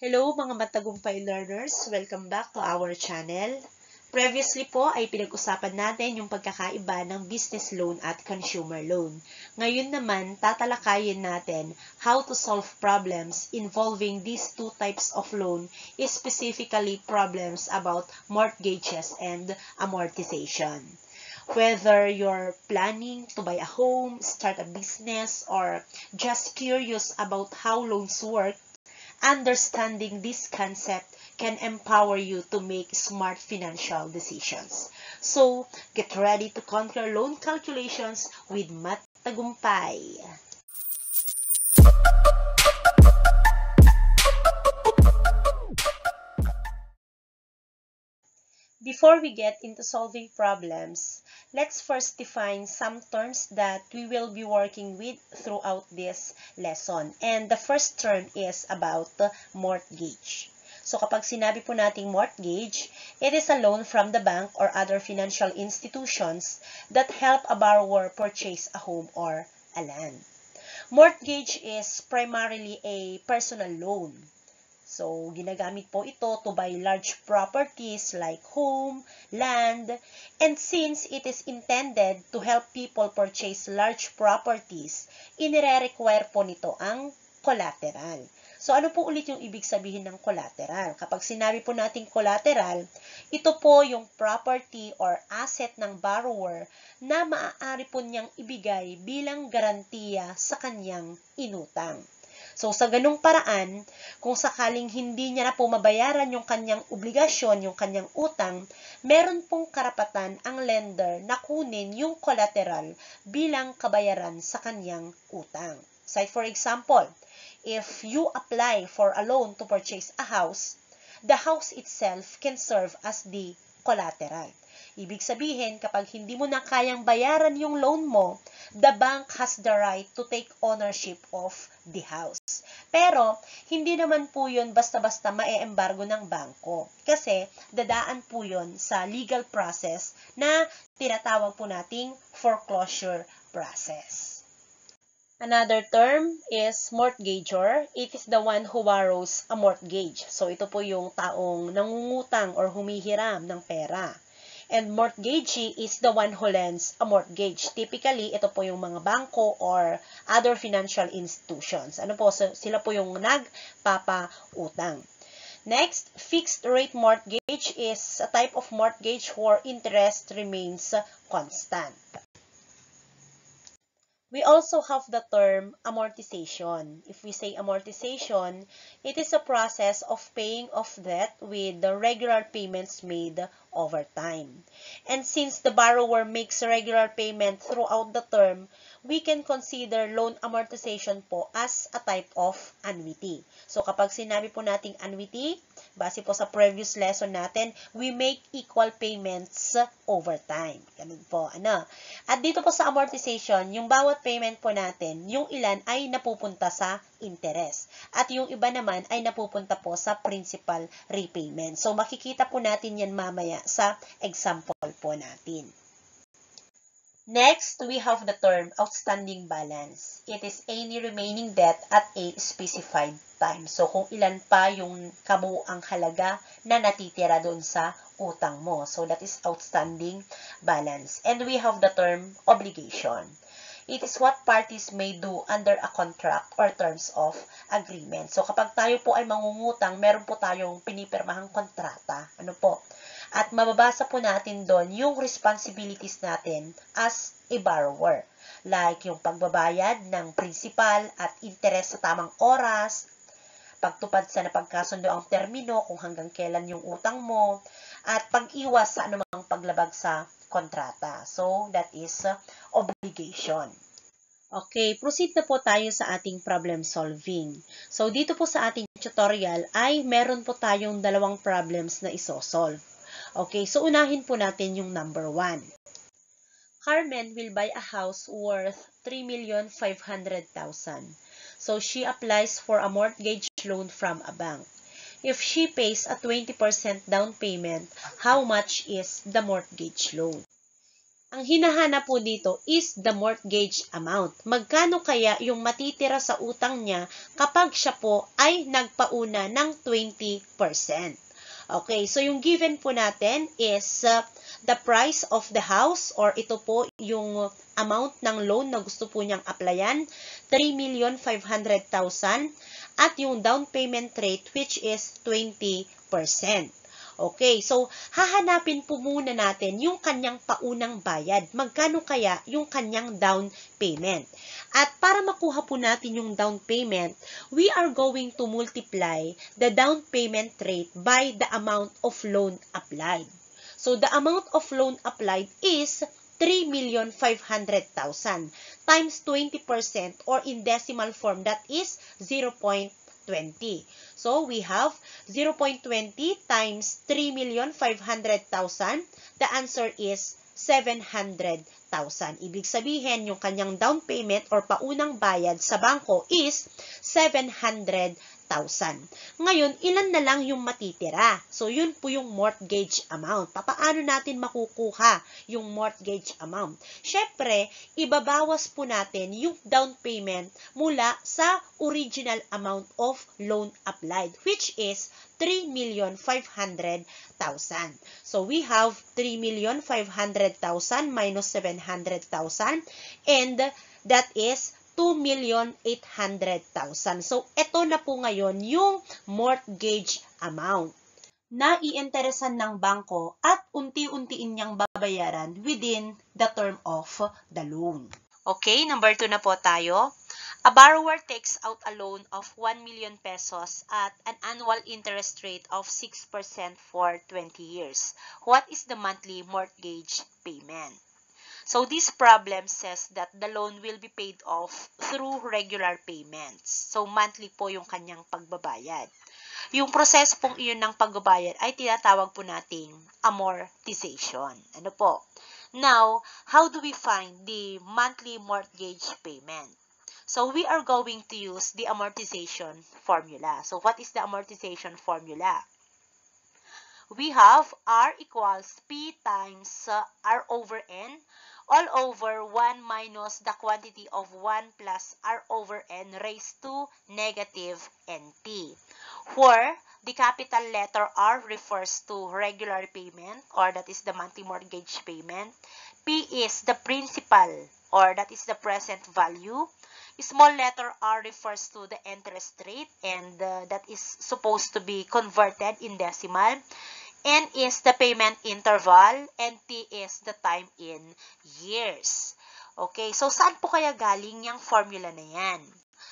Hello mga matagumpay learners! Welcome back to our channel. Previously po ay pinag-usapan natin yung pagkakaiba ng business loan at consumer loan. Ngayon naman, tatalakayin natin how to solve problems involving these two types of loan, specifically problems about mortgages and amortization. Whether you're planning to buy a home, start a business, or just curious about how loans work, understanding this concept can empower you to make smart financial decisions. So, get ready to conquer loan calculations with Math Tagumpay. Before we get into solving problems, let's first define some terms that we will be working with throughout this lesson. And the first term is about mortgage. So kapag sinabi po nating mortgage, it is a loan from the bank or other financial institutions that help a borrower purchase a home or a land. Mortgage is primarily a personal loan. So, ginagamit po ito to buy large properties like home, land, and since it is intended to help people purchase large properties, inire-require po nito ang collateral. So, ano po ulit yung ibig sabihin ng collateral? Kapag sinabi po nating collateral, ito po yung property or asset ng borrower na maaari po niyang ibigay bilang garantiya sa kanyang inutang. So, sa ganung paraan, kung sakaling hindi niya na po mabayaran yung kanyang obligasyon, yung kanyang utang, meron pong karapatan ang lender na kunin yung collateral bilang kabayaran sa kanyang utang. So, for example, if you apply for a loan to purchase a house, the house itself can serve as the collateral. Ibig sabihin, kapag hindi mo na kayang bayaran yung loan mo, the bank has the right to take ownership of the house. Pero, hindi naman po yun basta-basta mae-embargo ng bangko. Kasi, dadaan po yun sa legal process na tinatawag po nating foreclosure process. Another term is mortgagor. It is the one who borrows a mortgage. So, ito po yung taong nangungutang or humihiram ng pera. And mortgagee is the one who lends a mortgage. Typically, ito po yung mga bangko or other financial institutions. Ano po, sila po yung nagpapautang. Next, fixed rate mortgage is a type of mortgage where interest remains constant. We also have the term amortization. If we say amortization, it is a process of paying off debt with the regular payments made over time. And since the borrower makes regular payment throughout the term, we can consider loan amortization po as a type of annuity. So kapag sinabi po nating annuity, base po sa previous lesson natin, we make equal payments over time. Ganun po, ano? At dito po sa amortization, yung bawat payment po natin, yung ilan ay napupunta sa interest. At yung iba naman ay napupunta po sa principal repayment. So makikita po natin yan mamaya sa example po natin. Next, we have the term outstanding balance. It is any remaining debt at a specified time. So, kung ilan pa yung kabuuang halaga na natitira doon sa utang mo. So, that is outstanding balance. And we have the term obligation. It is what parties may do under a contract or terms of agreement. So, kapag tayo po ay mangungutang, meron po tayong pinipirmahang kontrata. Ano po? At mababasa po natin doon yung responsibilities natin as a borrower. Like yung pagbabayad ng principal at interest sa tamang oras, pagtupad sa napagkasundo ang termino kung hanggang kailan yung utang mo, at pag-iwas sa anumang paglabag sa kontrata. So, that is obligation. Okay, proceed na po tayo sa ating problem solving. So, dito po sa ating tutorial ay meron po tayong dalawang problems na isosolve. Okay, so unahin po natin yung number 1. Carmen will buy a house worth 3,500,000. So she applies for a mortgage loan from a bank. If she pays a 20% down payment, how much is the mortgage loan? Ang hinahanap po dito is the mortgage amount. Magkano kaya yung matitira sa utang niya kapag siya po ay nagpauna ng 20%. Okay, so yung given po natin is the price of the house, or ito po yung amount ng loan na gusto po niyang applyan, 3,500,000, at yung down payment rate which is 20%. Okay, so hahanapin po muna natin yung kanyang paunang bayad. Magkano kaya yung kanyang down payment? At para makuha po natin yung down payment, we are going to multiply the down payment rate by the amount of loan applied. So the amount of loan applied is 3,500,000 times 20%, or in decimal form that is 0.20. So we have 0.20 times 3,500,000. The answer is 700,000. Ibig sabihin, yung kanyang down payment or paunang bayad sa bangko is 700,000. Ngayon, ilan na lang yung matitira? So, yun po yung mortgage amount. Paano natin makukuha yung mortgage amount? Syempre, ibabawas po natin yung down payment mula sa original amount of loan applied, which is 3,500,000. So, we have 3,500,000 minus 700,000, and that is 2,800,000. So, ito na po ngayon yung mortgage amount na iinteresan ng bangko at unti-untiin niyang babayaran within the term of the loan. Okay, number 2 na po tayo. A borrower takes out a loan of 1 million pesos at an annual interest rate of 6% for 20 years. What is the monthly mortgage payment? So, this problem says that the loan will be paid off through regular payments. So, monthly po yung kanyang pagbabayad. Yung proseso pong iyon ng pagbabayad ay tinatawag po nating amortization. Ano po? Now, how do we find the monthly mortgage payment? So, we are going to use the amortization formula. So, what is the amortization formula? We have R equals P times R over N all over 1 minus the quantity of 1 plus R over N raised to negative NT, where the capital letter R refers to regular payment, or that is the monthly mortgage payment. P is the principal, or that is the present value. Small letter R refers to the interest rate, and that is supposed to be converted in decimal. N is the payment interval, and T is the time in years. Okay, so saan po kaya galing yung formula na yan?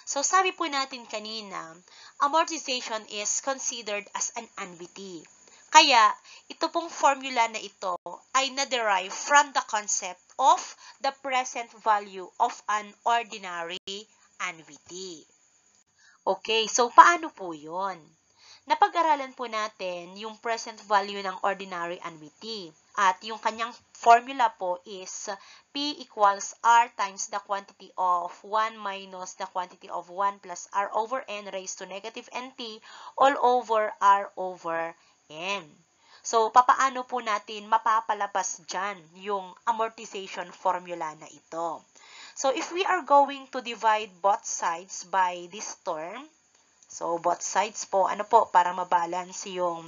So sabi po natin kanina, amortization is considered as an annuity. Kaya, ito pong formula na ito ay na-derive from the concept of the present value of an ordinary annuity. Okay, so paano po yun? Napag-aralan po natin yung present value ng ordinary annuity. At yung kanyang formula po is P equals R times the quantity of 1 minus the quantity of 1 plus R over N raised to negative NT all over R over N. So, papaano po natin mapapalabas dyan yung amortization formula na ito? So, if we are going to divide both sides by this term, so, both sides po, ano po, para mabalance yung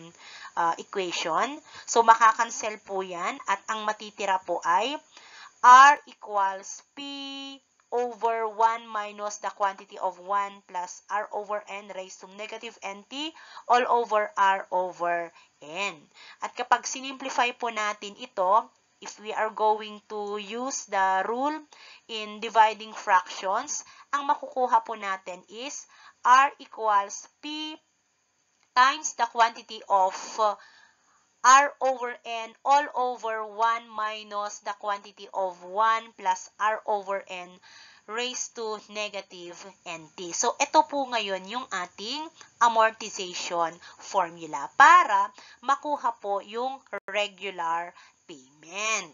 equation. So, makakancel po yan at ang matitira po ay R equals P over 1 minus the quantity of 1 plus R over N raised to negative NT all over R over N. At kapag sinimplify po natin ito, if we are going to use the rule in dividing fractions, ang makukuha po natin is R equals P times the quantity of R over N all over 1 minus the quantity of 1 plus R over N raised to negative NT. So, ito po ngayon yung ating amortization formula para makuha po yung regular payment.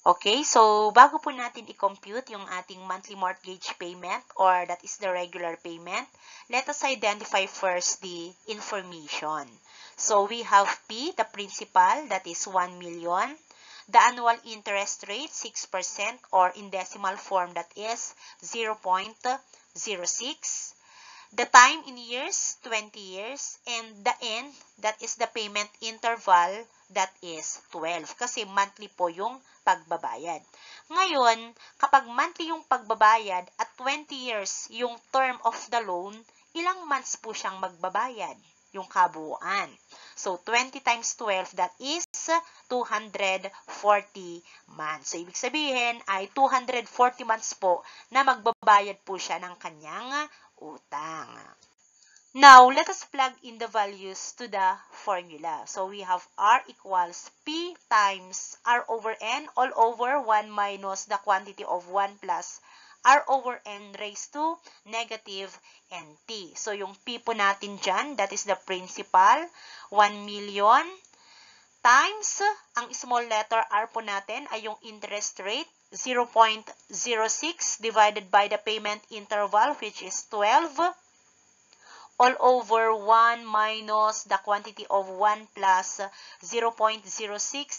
Okay, so bago po natin i-compute yung ating monthly mortgage payment, or that is the regular payment, let us identify first the information. So we have P, the principal, that is 1 million. The annual interest rate, 6%, or in decimal form, that is 0.06. The time in years, 20 years. And the end, that is the payment interval, that is 12. Kasi monthly po yung pagbabayad. Ngayon, kapag monthly yung pagbabayad at 20 years yung term of the loan, ilang months po siyang magbabayad? Yung kabuuan. So, 20 times 12, that is 240 months. So, ibig sabihin ay 240 months po na magbabayad po siya ng kanyang utang. Now, let us plug in the values to the formula. So, we have R equals P times R over N all over 1 minus the quantity of 1 plus R over N raised to negative NT. So, yung P po natin dyan, that is the principal, 1 million, times, ang small letter R po natin ay yung interest rate, 0.06 divided by the payment interval, which is 12, all over 1 minus the quantity of 1 plus 0.06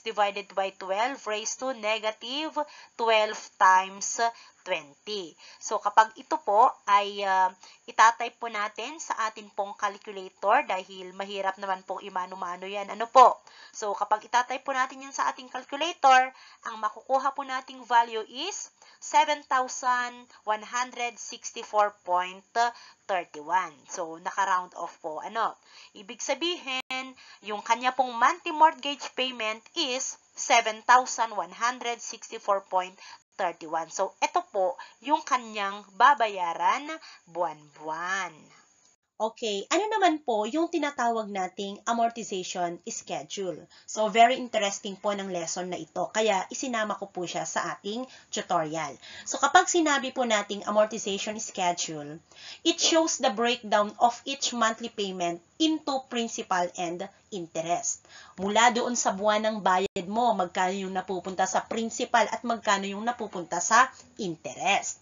divided by 12 raised to negative 12 times 20. So, kapag ito po ay itatype po natin sa atin pong calculator dahil mahirap naman pong imano-mano yan. Ano po? So, kapag itatype po natin yan sa ating calculator, ang makukuha po nating value is 7,164.31. So, naka-round off po. Ano? Ibig sabihin, yung kanya pong monthly mortgage payment is 7,164.31. So, ito po yung kanyang babayaran buwan-buwan. Okay, ano naman po yung tinatawag nating amortization schedule? So, very interesting po ng lesson na ito. Kaya, isinama ko po siya sa ating tutorial. So, kapag sinabi po nating amortization schedule, it shows the breakdown of each monthly payment into principal and interest. Mula doon sa buwan ng bayad mo, magkano yung napupunta sa principal at magkano yung napupunta sa interest.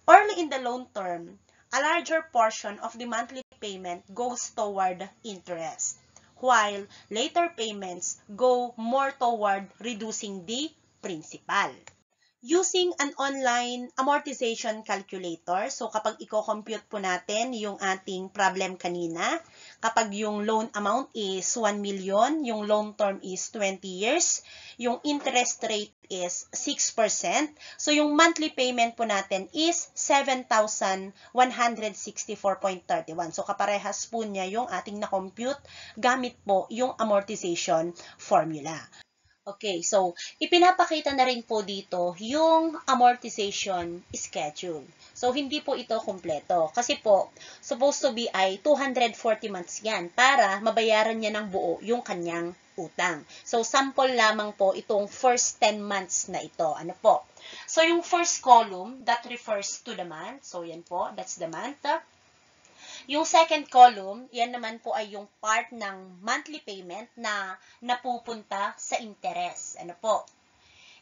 Early in the loan term, a larger portion of the monthly payment goes toward interest, while later payments go more toward reducing the principal. Using an online amortization calculator, so kapag i-compute po natin yung ating problem kanina, kapag yung loan amount is 1 million, yung loan term is 20 years, yung interest rate is 6%, so yung monthly payment po natin is 7,164.31. So kaparehas po niya yung ating na-compute gamit po yung amortization formula. Okay, so ipinapakita na rin po dito yung amortization schedule. So, hindi po ito kumpleto. Kasi po, supposed to be ay 240 months yan para mabayaran niya ng buo yung kanyang utang. So, sample lamang po itong first 10 months na ito. Ano po? So, yung first column, that refers to the month. So, yan po, that's the month. Yung second column, yan naman po ay yung part ng monthly payment na napupunta sa interest. Ano po?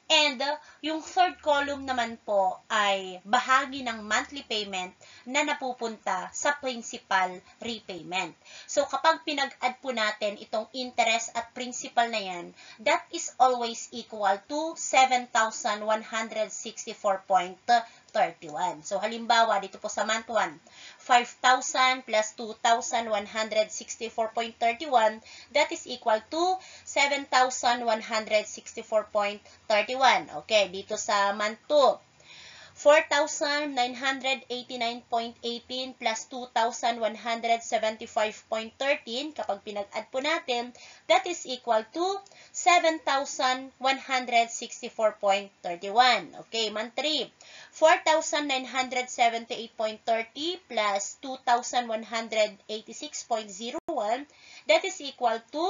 And yung third column naman po ay bahagi ng monthly payment na napupunta sa principal repayment. So kapag pinag-add po natin itong interest at principal na yan, that is always equal to 7,164.31. So halimbawa dito po sa month 1, 5,000 plus 2,164.31, that is equal to 7,164.31. Okay, dito sa month 2, 4,989.18 plus 2,175.13, kapag pinag-add po natin, that is equal to 7,164.31. Okay, month 3, 4,978.30 plus 2,186.01, that is equal to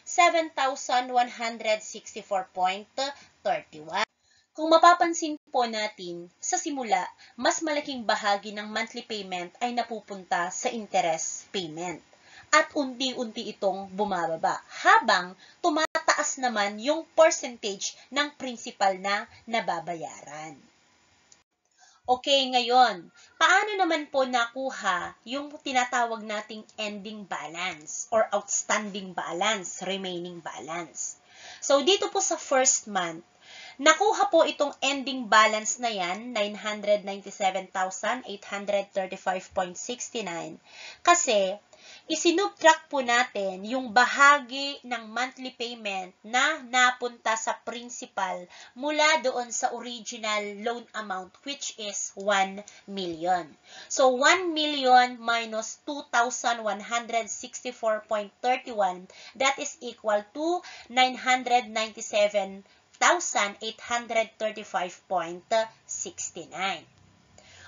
7,164.31. Kung mapapansin po natin, sa simula, mas malaking bahagi ng monthly payment ay napupunta sa interest payment. At unti-unti itong bumababa, habang tumataas naman yung percentage ng principal na nababayaran. Okay, ngayon, paano naman po nakuha yung tinatawag nating ending balance or outstanding balance, remaining balance? So, dito po sa first month, nakuha po itong ending balance na yan, 997,835.69. Kasi, isinubtract po natin yung bahagi ng monthly payment na napunta sa principal mula doon sa original loan amount, which is 1 million. So, 1 million minus 2,164.31, that is equal to 997,835.69.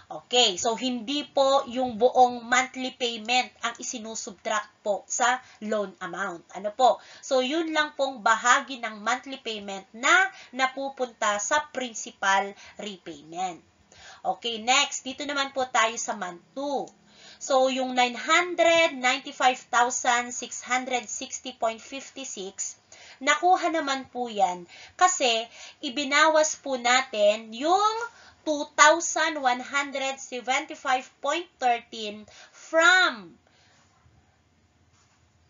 Okay, so hindi po yung buong monthly payment ang isinusubtract po sa loan amount. Ano po? So, yun lang pong bahagi ng monthly payment na napupunta sa principal repayment. Okay, next, dito naman po tayo sa month 2. So, yung 995,660.56, nakuha naman po yan kasi ibinawas po natin yung 2,175.13 from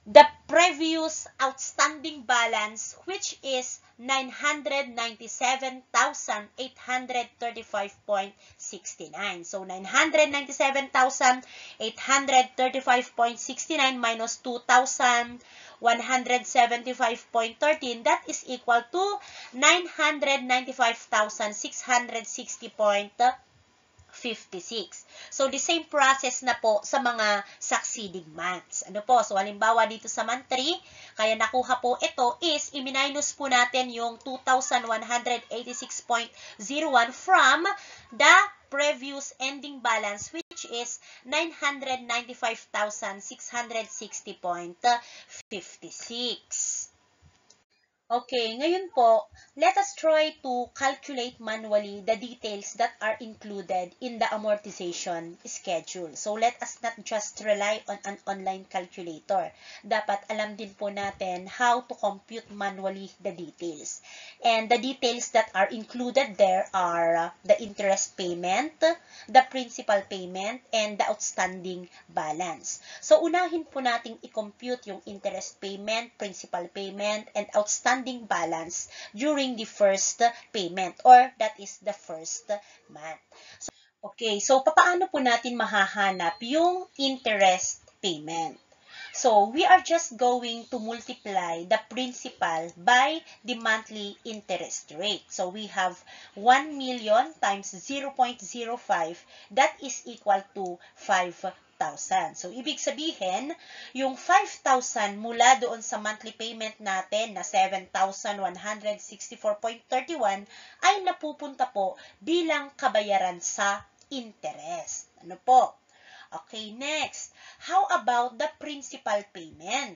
the previous outstanding balance, which is 997,835.69. So, 997,835.69 minus 2,175.13, that is equal to 995,660.56. So, the same process na po sa mga succeeding months. Ano po? So, halimbawa dito sa month 3, kaya nakuha po ito is, i-minus po natin yung 2,186.01 from the previous ending balance, which is 995,660.56. Okay, ngayon po, let us try to calculate manually the details that are included in the amortization schedule. So, let us not just rely on an online calculator. Dapat alam din po natin how to compute manually the details. And the details that are included there are the interest payment, the principal payment, and the outstanding balance. So, unahin po nating i-compute yung interest payment, principal payment, and outstanding balance during the first payment, or that is the first month. Okay, so paano po natin mahahanap yung interest payment? So, we are just going to multiply the principal by the monthly interest rate. So, we have 1 million times 0.05, that is equal to 5,000. So, ibig sabihin, yung 5,000 mula doon sa monthly payment natin na 7,164.31 ay napupunta po bilang kabayaran sa interest. Ano po? Okay, next. How about the principal payment?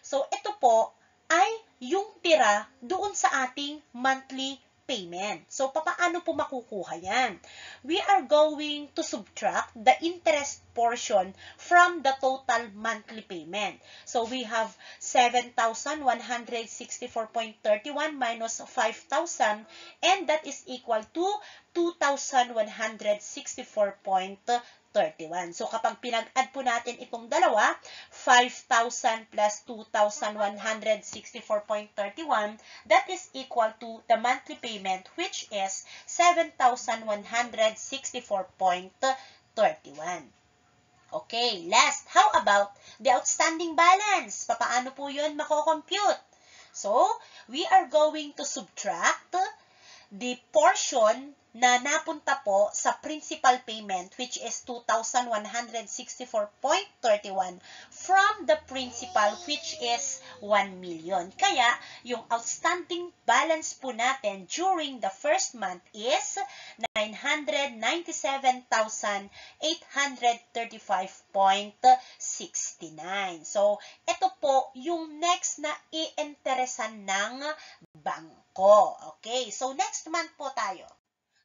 So, ito po ay yung tira doon sa ating monthly payment. So, paano po makukuha yan? We are going to subtract the interest portion from the total monthly payment. So, we have 7,164.31 minus 5,000, and that is equal to 2,164.31. So, kapag pinag-add po natin itong dalawa, 5,000 plus 2,164.31, that is equal to the monthly payment, which is 7,164.31. Okay, last, how about the outstanding balance? Paano po yun mako-compute? So, we are going to subtract the portion na napunta po sa principal payment, which is 2,164.31 from the principal, which is 1 million. Kaya, yung outstanding balance po natin during the first month is 997,835.69. So, ito po yung next na i-interesan ng bangko. Okay, so next month po tayo.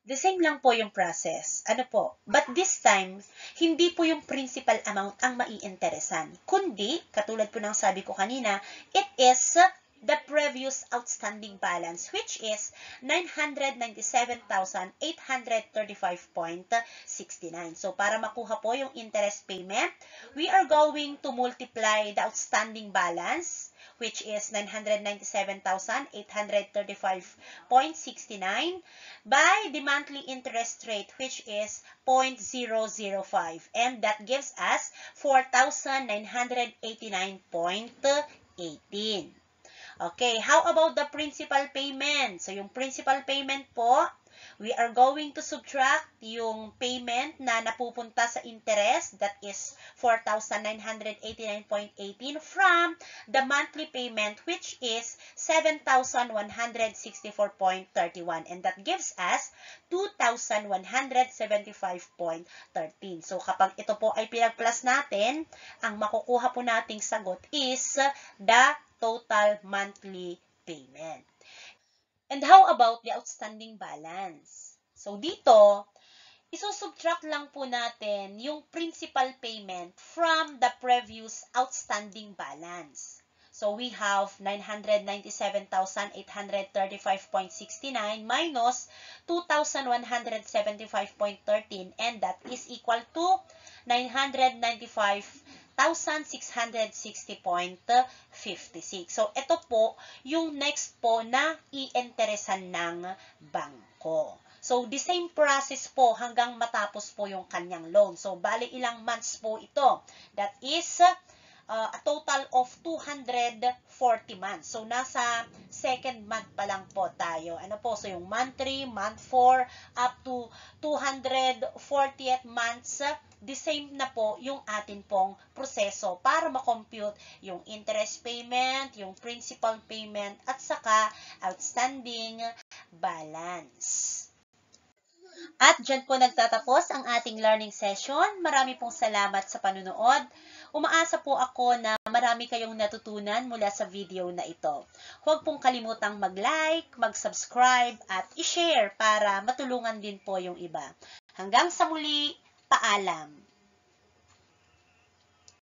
The same lang po yung process. Ano po? But this time, hindi po yung principal amount ang maiinteresan. Kundi, katulad po ng sabi ko kanina, it is the previous outstanding balance, which is 997,835.69. So, para makuha po yung interest payment, we are going to multiply the outstanding balance, which is 997,835.69 by the monthly interest rate, which is 0.005. And that gives us 4,989.18. Okay, how about the principal payment? So, yung principal payment po, we are going to subtract yung payment na napupunta sa interest, that is 4,989.18 from the monthly payment, which is 7,164.31. And that gives us 2,175.13. So, kapag ito po ay pinag-plus natin, ang makukuha po nating sagot is the total monthly payment. And how about the outstanding balance? So, dito, isusubtract lang po natin yung principal payment from the previous outstanding balance. So, we have 997,835.69 minus 2,175.13, and that is equal to 995,660.56. So, ito po yung next po na i-interesan ng bangko. So, the same process po hanggang matapos po yung kanyang loan. So, bali ilang months po ito? That is a total of 240 months. So, nasa second month pa lang po tayo. Ano po? So, yung month 3, month 4, up to 240th months, the same na po yung atin pong proseso para makompute yung interest payment, yung principal payment, at saka outstanding balance. At dyan po nagtatapos ang ating learning session. Marami pong salamat sa panunood. Umaasa po ako na marami kayong natutunan mula sa video na ito. Huwag pong kalimutang mag-like, mag-subscribe, at i-share para matulungan din po yung iba. Hanggang sa muli, paalam!